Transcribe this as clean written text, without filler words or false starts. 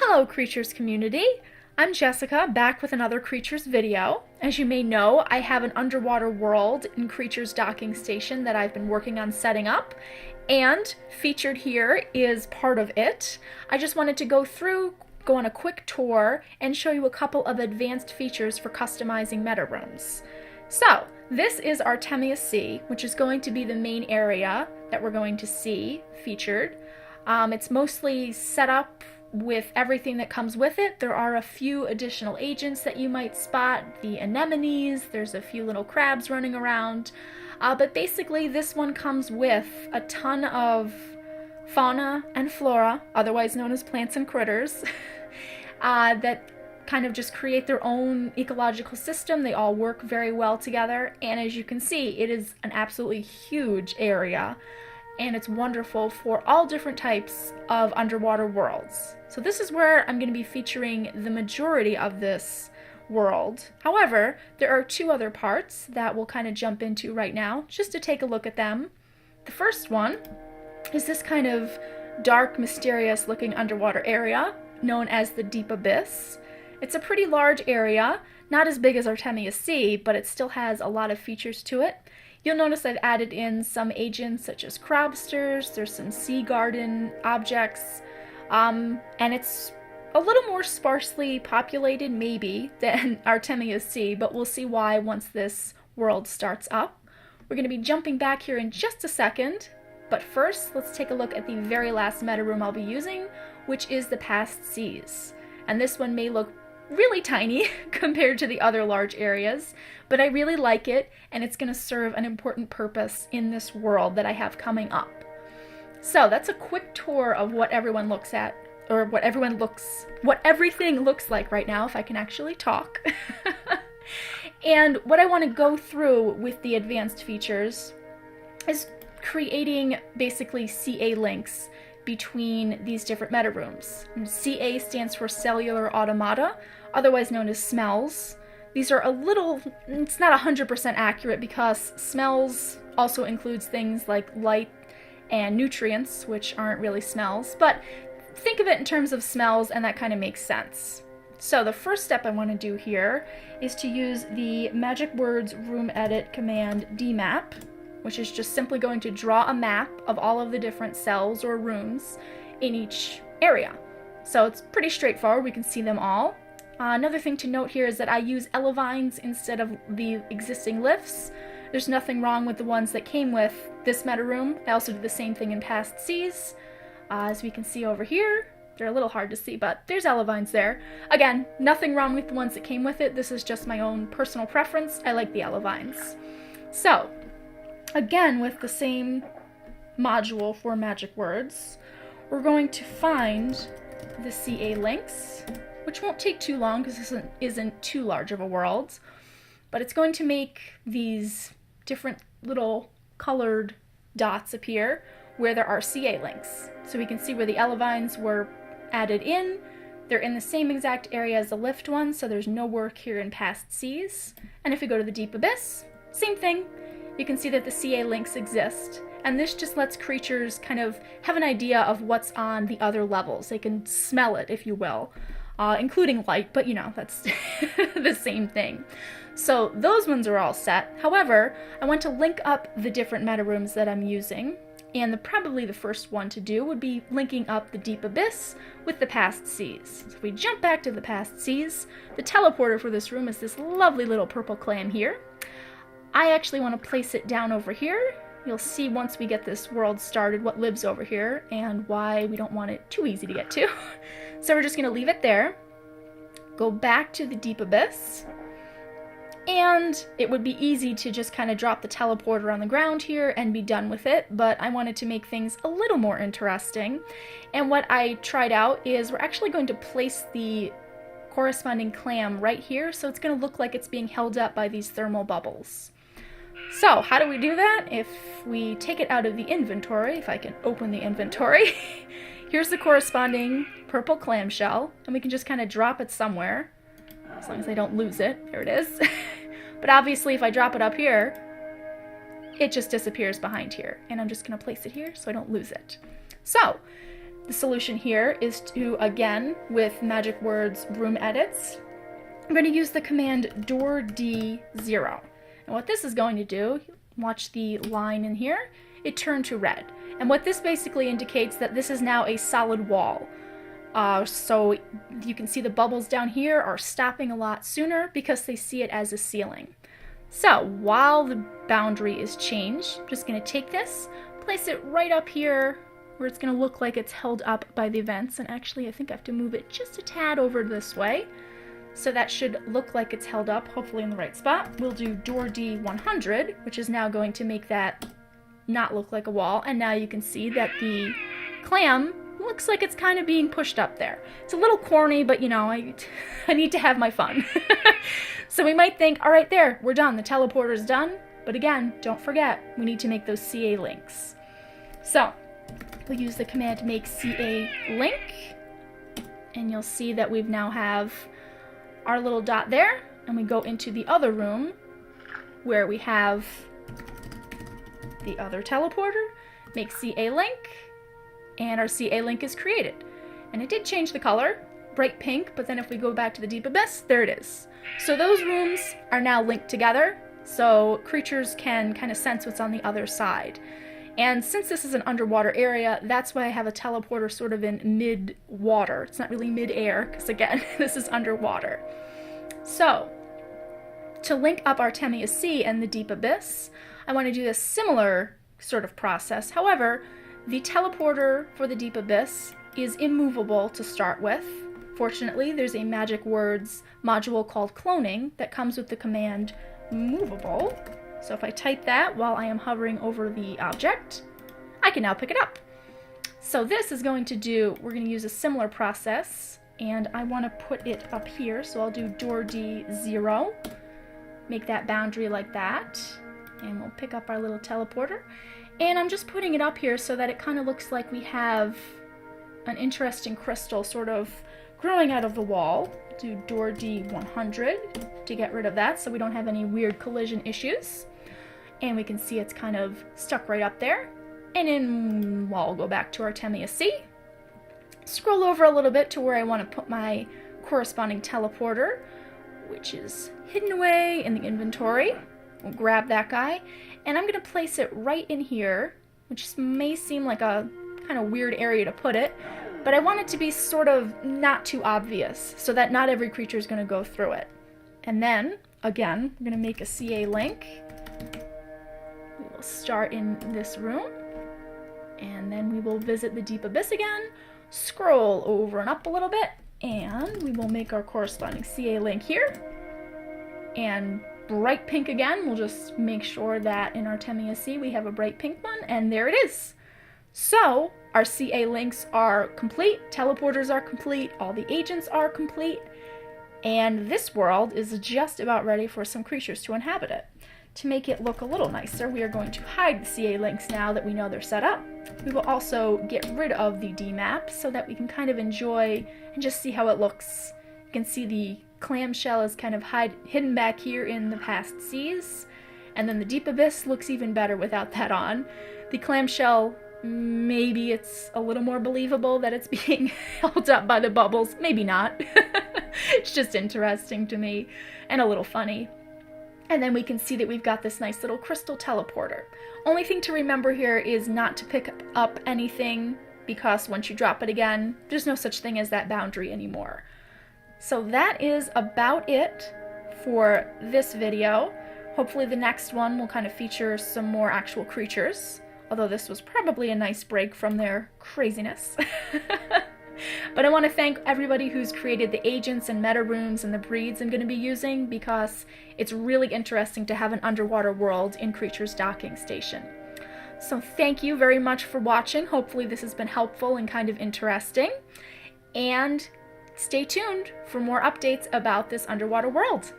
Hello Creatures community! I'm Jessica, back with another Creatures video. As you may know, I have an underwater world in Creatures docking station that I've been working on setting up, and featured here is part of it. I just wanted to go on a quick tour, and show you a couple of advanced features for customizing metarooms. So, this is Artemia C, which is going to be the main area that we're going to see featured. It's mostly set up with everything that comes with it. There are a few additional agents that you might spot, the anemones, there's a few little crabs running around, but basically this one comes with a ton of fauna and flora, otherwise known as plants and critters, that kind of just create their own ecological system. They all work very well together, and as you can see, it is an absolutely huge area, and it's wonderful for all different types of underwater worlds. So this is where I'm going to be featuring the majority of this world. However, there are two other parts that we'll kind of jump into right now, just to take a look at them. The first one is this kind of dark, mysterious looking underwater area known as the Deep Abyss. It's a pretty large area, not as big as Artemia C, but it still has a lot of features to it. You'll notice I've added in some agents such as crabsters, there's some sea garden objects, and it's a little more sparsely populated maybe than Artemia C, but we'll see why once this world starts up. We're going to be jumping back here in just a second, but first let's take a look at the very last meta room I'll be using, which is the Past Seas. And this one may look really tiny compared to the other large areas, but I really like it, and it's going to serve an important purpose in this world that I have coming up. So that's a quick tour of what everyone looks at, or what everything looks like right now, if I can actually talk. And what I want to go through with the advanced features is creating basically CA links between these different meta rooms. CA stands for Cellular Automata, otherwise known as smells. These are it's not 100% accurate because smells also includes things like light and nutrients, which aren't really smells, but think of it in terms of smells and that kind of makes sense. So the first step I want to do here is to use the Magic Words Room Edit command DMAP, which is just simply going to draw a map of all of the different cells or rooms in each area. So it's pretty straightforward, we can see them all. Another thing to note here is that I use elevines instead of the existing lifts. There's nothing wrong with the ones that came with this meta room. I also did the same thing in Past Seas. As we can see over here, they're a little hard to see, but there's elevines there. Again, nothing wrong with the ones that came with it. This is just my own personal preference. I like the elevines. So, again, with the same module for magic words, we're going to find the CA links, which won't take too long because this isn't too large of a world, but it's going to make these different little colored dots appear where there are CA links. So we can see where the elevines were added in. They're in the same exact area as the lift one, so there's no work here in Past Seas. And if we go to the Deep Abyss, same thing. You can see that the CA links exist, and this just lets creatures kind of have an idea of what's on the other levels. They can smell it, if you will, including light, but you know, that's the same thing. So those ones are all set. However, I want to link up the different meta rooms that I'm using, and probably the first one to do would be linking up the Deep Abyss with the Past Seas. So if we jump back to the Past Seas, the teleporter for this room is this lovely little purple clam here. I actually want to place it down over here. You'll see once we get this world started what lives over here and why we don't want it too easy to get to. So we're just going to leave it there, go back to the Deep Abyss, and it would be easy to just kind of drop the teleporter on the ground here and be done with it, but I wanted to make things a little more interesting. And what I tried out is we're actually going to place the corresponding clam right here, so it's going to look like it's being held up by these thermal bubbles. So how do we do that? If we take it out of the inventory, if I can open the inventory, here's the corresponding purple clamshell, and we can just kind of drop it somewhere, as long as I don't lose it. There it is. But obviously if I drop it up here, it just disappears behind here, and I'm just going to place it here so I don't lose it. So the solution here is to, again, with magic words room edits, I'm going to use the command door-d0. And what this is going to do, watch the line in here, it turned to red. And what this basically indicates that this is now a solid wall. So you can see the bubbles down here are stopping a lot sooner because they see it as a ceiling. So while the boundary is changed, I'm just going to take this, place it right up here where it's going to look like it's held up by the vents. And actually I think I have to move it just a tad over this way. So that should look like it's held up, hopefully in the right spot. We'll do door D100, which is now going to make that not look like a wall. And now you can see that the clam looks like it's kind of being pushed up there. It's a little corny, but you know, I need to have my fun. So we might think, all right, there, we're done. The teleporter's done. But again, don't forget, we need to make those CA links. So we'll use the command make CA link, and you'll see that we now have our little dot there, and we go into the other room where we have the other teleporter, make CA link, and our CA link is created. And it did change the color, bright pink, but then if we go back to the deep abyss, there it is. So those rooms are now linked together, so creatures can kind of sense what's on the other side. And since this is an underwater area, that's why I have a teleporter sort of in mid-water. It's not really mid-air, because again, this is underwater. So, to link up Artemia C and the deep abyss, I want to do a similar sort of process. However, the teleporter for the deep abyss is immovable to start with. Fortunately, there's a magic words module called cloning that comes with the command movable. So if I type that while I am hovering over the object, I can now pick it up. So this is going to do, we're going to use a similar process, and I want to put it up here, so I'll do door D0, make that boundary like that, and we'll pick up our little teleporter. And I'm just putting it up here so that it kind of looks like we have an interesting crystal sort of growing out of the wall. Do door D100 to get rid of that so we don't have any weird collision issues. And we can see it's kind of stuck right up there. And then I'll go back to Artemia C. Scroll over a little bit to where I want to put my corresponding teleporter, which is hidden away in the inventory. We'll grab that guy, and I'm going to place it right in here, which may seem like a kind of weird area to put it, but I want it to be sort of not too obvious so that not every creature is going to go through it. And then, again, we're going to make a CA link. We will start in this room, and then we will visit the deep abyss again, scroll over and up a little bit, and we will make our corresponding CA link here. And bright pink again, we'll just make sure that in Artemia C we have a bright pink one, and there it is. So our CA links are complete, teleporters are complete, all the agents are complete, and this world is just about ready for some creatures to inhabit it. To make it look a little nicer, we are going to hide the CA links now that we know they're set up. We will also get rid of the D map so that we can kind of enjoy and just see how it looks. You can see the clamshell is kind of hidden back here in the past seas, and then the deep abyss looks even better without that on. The clamshell, maybe it's a little more believable that it's being held up by the bubbles, maybe not. It's just interesting to me and a little funny. And then we can see that we've got this nice little crystal teleporter. Only thing to remember here is not to pick up anything, because once you drop it again, there's no such thing as that boundary anymore. So that is about it for this video. Hopefully the next one will kind of feature some more actual creatures, although this was probably a nice break from their craziness. But I want to thank everybody who's created the agents and meta rooms and the breeds I'm going to be using, because it's really interesting to have an underwater world in Creatures Docking Station. So thank you very much for watching. Hopefully this has been helpful and kind of interesting. And stay tuned for more updates about this underwater world.